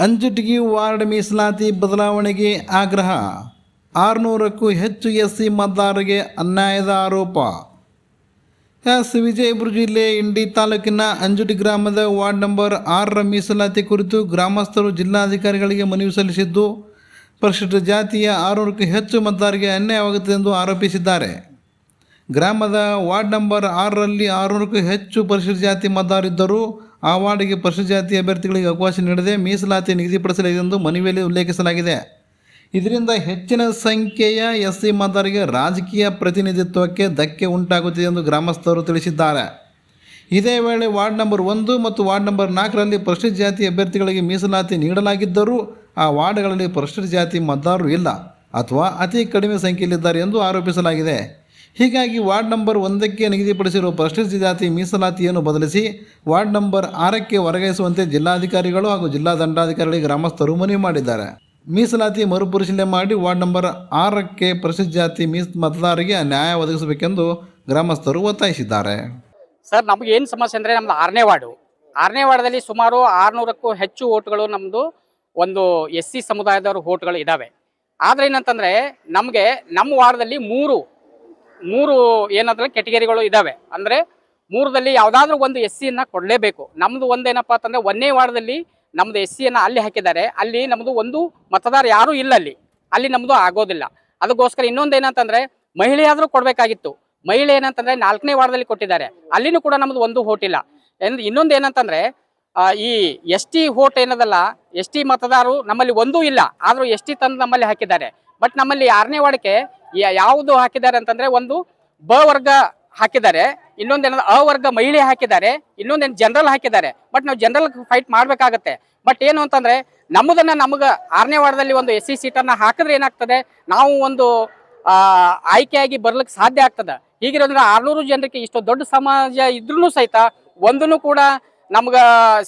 ಅಂಜುಟಿಗಿ ward ಮೀಸಲಾತಿ ಬದಲಾವಣೆಗೆ ಆಗ್ರಹ. 600ಕ್ಕೂ ಹೆಚ್ಚು ಎಸ್ಸಿ ಮತದಾರರಿಗೆ ಅನ್ಯಾಯದ ಆರೋಪ. ವಿಜಯಪುರ ಜಿಲ್ಲೆ ಇಂಡಿ ತಾಲೂಕಿನ ಅಂಜುಟಿ ಗ್ರಾಮದ ವಾರ್ಡ್ ನಂಬರ್ 6ರ ಮೀಸಲಾತಿ ಕುರಿತು ಗ್ರಾಮಸ್ಥರು ಜಿಲ್ಲಾಧಿಕಾರಿಗಳಿಗೆ ಮನವಿ ಸಲ್ಲಿಸಿದ್ದು, ಪರಿಶಿಷ್ಟ ಜಾತಿಯ 600ಕ್ಕೂ ಹೆಚ್ಚು ಮತದಾರರಿಗೆ ಅನ್ಯಾಯವಾಗುತ್ತದೆ ಎಂದು ಆರೋಪಿಸಿದ್ದಾರೆ. ಗ್ರಾಮದ ವಾರ್ಡ್ ನಂಬರ್ 6ರಲ್ಲಿ 600ಕ್ಕೂ ಹೆಚ್ಚು ಪರಿಶಿಷ್ಟ ಜಾತಿ ಮತದಾರರಿದ್ದರೂ ಆ ವಾರ್ಡ್ಗೆ ಪರಿಶಿಷ್ಟ ಜಾತಿ ಅಭ್ಯರ್ಥಿಗಳಿಗೆ ಅವಕಾಶ ನೀಡದೆ ಮೀಸಲಾತಿ ನಿಗದಿಪಡಿಸಲಾಗಿದೆ ಎಂದು ಮನವಿಯಲ್ಲಿ ಉಲ್ಲೇಖಿಸಲಾಗಿದೆ. ಇದರಿಂದ ಹೆಚ್ಚಿನ ಸಂಖ್ಯೆಯ ಎಸ್ಸಿ ಮತದಾರರಿಗೆ ರಾಜಕೀಯ ಪ್ರಾತಿನಿಧ್ಯತ್ವಕ್ಕೆ ಧಕ್ಕೆ ಉಂಟಾಗುತ್ತಿದೆ ಎಂದು ಗ್ರಾಮಸ್ಥರು ತಿಳಿಸಿದ್ದಾರೆ. ಇದೇ ವೇಳೆ ವಾರ್ಡ್ ನಂಬರ್ 1 ಮತ್ತು ವಾರ್ಡ್ ನಂಬರ್ 4ರಲ್ಲಿ ಪರಿಶಿಷ್ಟ ಜಾತಿ ಅಭ್ಯರ್ಥಿಗಳಿಗೆ ಮೀಸಲಾತಿ ನೀಡಲಾಗಿದ್ದರೂ ಆ ವಾರ್ಡ್ಗಳಲ್ಲಿ ಪರಿಶಿಷ್ಟ ಜಾತಿ ಮತದಾರರು ಇಲ್ಲ ಅಥವಾ ಅತಿ ಕಡಿಮೆ ಸಂಖ್ಯೆಯಲ್ಲಿದ್ದಾರೆ ಎಂದು ಆರೋಪಿಸಲಾಗಿದೆ. ಹೀಗಾಗಿ ವಾರ್ಡ್ ನಂಬರ್ 1ಕ್ಕೆ ನಿಗದಿಪಡಿಸಿರುವ ಪರಿಶಿಷ್ಟ ಜಾತಿ ಮೀಸಲಾತಿಯನ್ನು ಬದಲಿಸಿ ವಾರ್ಡ್ ನಂಬರ್ 6ಕ್ಕೆ ವರ್ಗಾಯಿಸುವಂತೆ ಜಿಲ್ಲಾಧಿಕಾರಿಗಳು ಹಾಗೂ ಜಿಲ್ಲಾ ದಂಡಾಧಿಕಾರಿಗಳಿಗೆ ಗ್ರಾಮಸ್ಥರು ಮನವಿ ಮಾಡಿದ್ದಾರೆ. ಮೀಸಲಾತಿ ಮರುಪರಿಶೀಲನೆ ಮಾಡಿ ವಾರ್ಡ್ ನಂಬರ್ 6ಕ್ಕೆ ಪರಿಶಿಷ್ಟ ಜಾತಿ ಮತದಾರರಿಗೆ ನ್ಯಾಯ ಒದಗಿಸಬೇಕೆಂದು ಗ್ರಾಮಸ್ಥರು ಒತ್ತಾಯಿಸಿದ್ದಾರೆ. ಸರ್, ನಮಗೆ ಏನು ಸಮಸ್ಯೆ ಅಂದರೆ ನಮ್ಮದು 6ನೇ ವಾರ್ಡಲ್ಲಿ ಸುಮಾರು 600ಕ್ಕೂ ಹೆಚ್ಚು ಓಟ್ಗಳು ನಮ್ಮದು ಒಂದು ಎಸ್ ಸಿ ಸಮುದಾಯದವ್ರ ಓಟ್ಗಳು ಇದ್ದಾವೆ. ಆದರೆ ಏನಂತಂದರೆ ನಮಗೆ ನಮ್ಮ ವಾರ್ಡದಲ್ಲಿ ಮೂರು ಏನಂದ್ರೆ ಕೆಟಗರಿಗಳು ಇದ್ದಾವೆ. ಅಂದರೆ 3ರಲ್ಲಿ ಯಾವುದಾದ್ರೂ ಒಂದು ಎಸ್ ಸಿಯನ್ನು ಕೊಡಲೇಬೇಕು. ನಮ್ಮದು ಒಂದೇನಪ್ಪ ಅಂತಂದರೆ 1ನೇ ವಾರ್ಡದಲ್ಲಿ ನಮ್ಮದು ಎಸ್ ಸಿಯನ್ನು ಅಲ್ಲಿ ಹಾಕಿದ್ದಾರೆ. ಅಲ್ಲಿ ನಮ್ಮದು ಒಂದು ಮತದಾರ ಯಾರೂ ಇಲ್ಲ, ಅಲ್ಲಿ ನಮ್ಮದು ಆಗೋದಿಲ್ಲ. ಅದಕ್ಕೋಸ್ಕರ ಇನ್ನೊಂದು ಏನಂತಂದರೆ ಮಹಿಳೆಯಾದರೂ ಕೊಡಬೇಕಾಗಿತ್ತು. ಮಹಿಳೆ ಏನಂತಂದರೆ 4ನೇ ವಾರ್ಡದಲ್ಲಿ ಕೊಟ್ಟಿದ್ದಾರೆ, ಅಲ್ಲಿನೂ ಕೂಡ ನಮ್ಮದು ಒಂದು ಓಟ್ ಇಲ್ಲ. ಇನ್ನೊಂದು ಏನಂತಂದರೆ ಈ ಎಸ್ ಟಿ ಓಟ್ ಏನದಲ್ಲ, ಎಸ್ ಟಿ ಮತದಾರರು ನಮ್ಮಲ್ಲಿ ಒಂದೂ ಇಲ್ಲ, ಆದರೂ ಎಸ್ ಟಿ ತಂದು ನಮ್ಮಲ್ಲಿ ಹಾಕಿದ್ದಾರೆ. ಬಟ್ ನಮ್ಮಲ್ಲಿ 6ನೇ ವಾರ್ಡ್ಗೆ ಯಾವುದು ಹಾಕಿದ್ದಾರೆ ಅಂತಂದರೆ ಒಂದು ಬ ವರ್ಗ ಹಾಕಿದ್ದಾರೆ, ಇನ್ನೊಂದೇನಂದ್ರೆ ಅ ವರ್ಗ ಮಹಿಳೆ ಹಾಕಿದ್ದಾರೆ, ಇನ್ನೊಂದೇನು ಜನರಲ್ ಹಾಕಿದ್ದಾರೆ. ಬಟ್ ನಾವು ಜನರಲ್ ಫೈಟ್ ಮಾಡಬೇಕಾಗತ್ತೆ. ಬಟ್ ಏನು ಅಂತಂದರೆ ನಮಗೆ 6ನೇ ವಾರ್ಡದಲ್ಲಿ ಒಂದು ಎಸ್ ಸಿ ಸೀಟನ್ನು ಹಾಕಿದ್ರೆ ಏನಾಗ್ತದೆ, ನಾವು ಒಂದು ಆಯ್ಕೆಯಾಗಿ ಬರ್ಲಿಕ್ಕೆ ಸಾಧ್ಯ ಆಗ್ತದೆ. ಹೀಗಿರೋದ್ರೆ 600 ಜನರಿಗೆ ಇಷ್ಟು ದೊಡ್ಡ ಸಮಾಜ ಇದ್ರೂ ಸಹಿತ ಒಂದೂ ಕೂಡ ನಮ್ಗೆ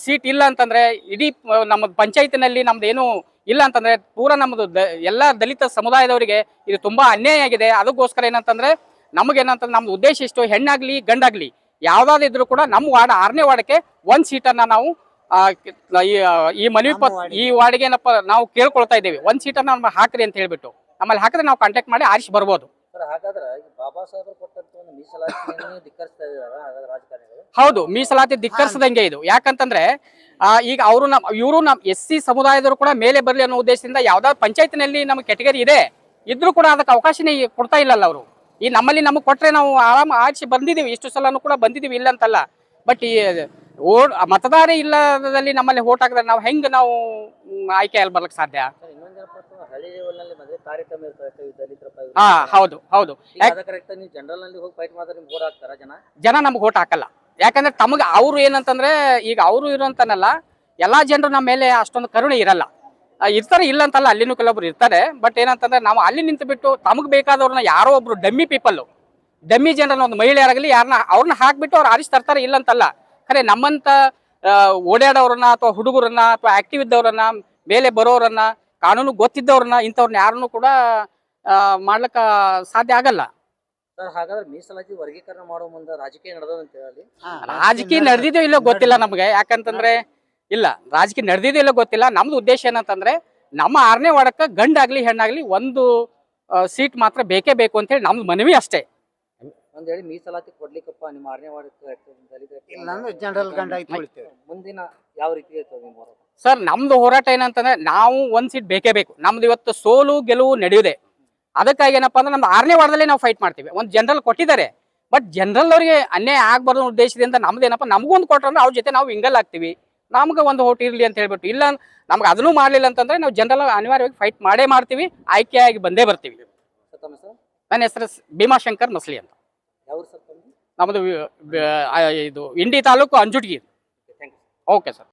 ಸೀಟ್ ಇಲ್ಲ ಅಂತಂದರೆ ಇಡೀ ನಮ್ಮ ಪಂಚಾಯತಿನಲ್ಲಿ ನಮ್ದು ಏನು ಇಲ್ಲ ಅಂತಂದರೆ ಪೂರ ನಮ್ಮದು ಎಲ್ಲ ದಲಿತ ಸಮುದಾಯದವರಿಗೆ ಇದು ತುಂಬ ಅನ್ಯಾಯ ಆಗಿದೆ. ಅದಕ್ಕೋಸ್ಕರ ಏನಂತಂದರೆ ನಮಗೇನಂತಂದ್ರೆ ನಮ್ಮದು ಉದ್ದೇಶ ಇಷ್ಟು, ಹೆಣ್ಣಾಗಲಿ ಗಂಡಾಗಲಿ ಯಾವುದಾದ್ರು ಇದ್ರೂ ಕೂಡ ನಮ್ಮ ವಾರ್ಡ್ 6ನೇ ವಾರ್ಡ್ಗೆ ಒಂದು ಸೀಟನ್ನು ನಾವು ಈ ಮನವಿ ಈ ವಾರ್ಡ್ಗೆ ಏನಪ್ಪ ನಾವು ಕೇಳ್ಕೊಳ್ತಾ ಇದ್ದೀವಿ, ಒಂದು ಸೀಟನ್ನು ನಮ್ಮ ಹಾಕ್ರಿ ಅಂತ ಹೇಳ್ಬಿಟ್ಟು. ನಮ್ಮಲ್ಲಿ ಹಾಕಿದ್ರೆ ನಾವು ಕಾಂಟ್ಯಾಕ್ಟ್ ಮಾಡಿ ಆರಿಸಿ ಬರ್ಬೋದು. ಹೌದು, ಮೀಸಲಾತಿ ಧಿಕ್ಕರಿಸದಂಗೆ ಇದು. ಯಾಕಂತಂದ್ರೆ ಈಗ ಇವರು ನಮ್ಮ ಎಸ್ ಸಿ ಸಮುದಾಯದವರು ಕೂಡ ಮೇಲೆ ಬರಲಿ ಅನ್ನೋ ಉದ್ದೇಶದಿಂದ ಯಾವ್ದಾದ್ರು ಪಂಚಾಯತಿನಲ್ಲಿ ನಮ್ಮ ಕೆಟಗರಿ ಇದೆ ಇದ್ರೂ ಕೂಡ ಅದಕ್ಕೆ ಅವಕಾಶನೇ ಕೊಡ್ತಾ ಇಲ್ಲಲ್ಲ ಅವರು. ಈ ನಮ್ಮಲ್ಲಿ ನಮಗೆ ಕೊಟ್ರೆ ನಾವು ಆರಾಮ ಆರಿಸಿ ಬಂದಿದ್ದೀವಿ, ಇಷ್ಟು ಸಲನೂ ಕೂಡ ಬಂದಿದ್ದೀವಿ, ಇಲ್ಲ ಅಂತಲ್ಲ. ಬಟ್ ಈ ಮತದಾರ ಇಲ್ಲದಲ್ಲಿ ನಮ್ಮಲ್ಲಿ ಓಟ್ ಹಾಕಿದ್ರೆ ನಾವು ಹೆಂಗೆ ನಾವು ಆಯ್ಕೆಯಲ್ಲಿ ಬರ್ಲಿಕ್ಕೆ ಸಾಧ್ಯ? ಹಾ, ಹೌದು ಹೌದು. ಜನ ನಮ್ಗೆ ಓಟ್ ಹಾಕಲ್ಲ. ಯಾಕಂದ್ರೆ ತಮಗೆ ಅವ್ರು ಏನಂತಂದ್ರೆ ಈಗ ಅವರು ಇರೋಂತನಲ್ಲ, ಎಲ್ಲಾ ಜನರು ನಮ್ಮ ಮೇಲೆ ಅಷ್ಟೊಂದು ಕರುಣೆ ಇರಲ್ಲ. ಇರ್ತಾರೆ, ಇಲ್ಲ ಅಂತಲ್ಲ, ಅಲ್ಲಿನೂ ಕೆಲವೊಬ್ರು ಇರ್ತಾರೆ. ಬಟ್ ಏನಂತಂದ್ರೆ ನಾವು ಅಲ್ಲಿ ನಿಂತು ಬಿಟ್ಟು ತಮಗೆ ಬೇಕಾದವ್ರನ್ನ ಯಾರೋ ಒಬ್ರು ಡಮ್ಮಿ ಡಮ್ಮಿ ಜನರನ್ನ ಒಂದು ಮಹಿಳೆಯರಾಗಲಿ ಯಾರನ್ನ ಅವ್ರನ್ನ ಹಾಕ್ಬಿಟ್ಟು ಅವ್ರು ಆರಿಸಿ ತರ್ತಾರೆ, ಇಲ್ಲ ಅಂತಲ್ಲ. ಖರೆ ನಮ್ಮಂತ ಓಡಾಡೋರನ್ನ ಅಥವಾ ಹುಡುಗರನ್ನ ಅಥವಾ ಆಕ್ಟಿವ್ ಇದ್ದವ್ರನ್ನ ಮೇಲೆ ಬರೋರನ್ನ ಕಾನೂನು ಗೊತ್ತಿದ್ದವ್ರನ್ನ ಇಂಥವ್ರನ್ನ ಯಾರನ್ನು ಕೂಡ ಮಾಡ್ಲಿಕ್ಕ ಸಾಧ್ಯ ಆಗಲ್ಲ. ಹಾಗಾದ್ರೆ ಮೀಸಲಾತಿ ವರ್ಗೀಕರಣ ಮಾಡೋ ಮುಂದೆ ರಾಜಕೀಯ ನಡೆದಂತ ಹೇಳಿ ರಾಜಕೀಯ ನಡೆದಿದೋ ಇಲ್ಲೋ ಗೊತ್ತಿಲ್ಲ ನಮ್ಗೆ. ಯಾಕಂತಂದ್ರೆ ಇಲ್ಲ, ರಾಜಕೀಯ ನಡೆದಿದೋ ಇಲ್ಲೋ ಗೊತ್ತಿಲ್ಲ. ನಮ್ದು ಉದ್ದೇಶ ಏನಂತಂದ್ರೆ ನಮ್ಮ 6ನೇ ವಾರ್ಡಕ್ಕೆ ಗಂಡಾಗ್ಲಿ ಹೆಣ್ಣಾಗ್ಲಿ ಒಂದು ಸೀಟ್ ಮಾತ್ರ ಬೇಕೇ ಬೇಕು ಅಂತ ಹೇಳಿ ನಮ್ದು ಮನವಿ ಅಷ್ಟೇ. ಒಂದ್ ಹೇಳಿ ಮೀಸಲಾತಿ ಕೊಡ್ಲಿಕ್ಕಪ್ಪ ನಿಮ್ಮ 6ನೇ ವಾರ್ಡ್ ಜನರಲ್ ಮುಂದಿನ ಯಾವ ರೀತಿ ಇರ್ತದೆ ನಿಮ್ಮ ಹೋರಾಟ? ಸರ್, ನಮ್ದು ಹೋರಾಟ ಏನಂತಂದ್ರೆ ನಾವು ಒಂದ್ ಸೀಟ್ ಬೇಕೇ ಬೇಕು. ನಮ್ದು ಇವತ್ತು ಸೋಲು ಗೆಲುವು ನಡೆಯುದೆ. ಅದಕ್ಕಾಗಿ ಏನಪ್ಪಾ ಅಂದ್ರೆ ನಮ್ದು 6ನೇ ವಾರ್ಡಲ್ಲಿ ನಾವು ಫೈಟ್ ಮಾಡ್ತೀವಿ. ಒಂದು ಜನರಲ್ ಕೊಟ್ಟಿದ್ದಾರೆ, ಬಟ್ ಜನರಲ್ ಅವರಿಗೆ ಅನ್ಯಾಯ ಆಗ್ಬಾರ್ದು ಉದ್ದೇಶದಿಂದ ನಮ್ದೇನಪ್ಪ, ನಮಗೊಂದು ಕೊಟ್ರಂದ್ರೆ ಅವ್ರ ಜೊತೆ ನಾವು ಹಿಂಗಲ್ ಆಗ್ತೀವಿ, ನಮ್ಗೆ ಒಂದು ಓಟ್ ಇರಲಿ ಅಂತ ಹೇಳ್ಬಿಟ್ಟು. ಇಲ್ಲ ನಮ್ಗೆ ಅದನ್ನೂ ಮಾಡಲಿಲ್ಲ ಅಂತಂದ್ರೆ ನಾವು ಜನರಲ್ ಅನಿವಾರ್ಯವಾಗಿ ಫೈಟ್ ಮಾಡೇ ಆಯ್ಕೆಯಾಗಿ ಬಂದೇ ಬರ್ತೀವಿ. ನನ್ನ ಹೆಸರು ಭೀಮಾಶಂಕರ್ ಮಸ್ಲಿ ಅಂತ. ನಮ್ಮದು ಇದು ಇಂಡಿ ತಾಲೂಕು ಅಂಜುಟಿಗಿ. Okay sir.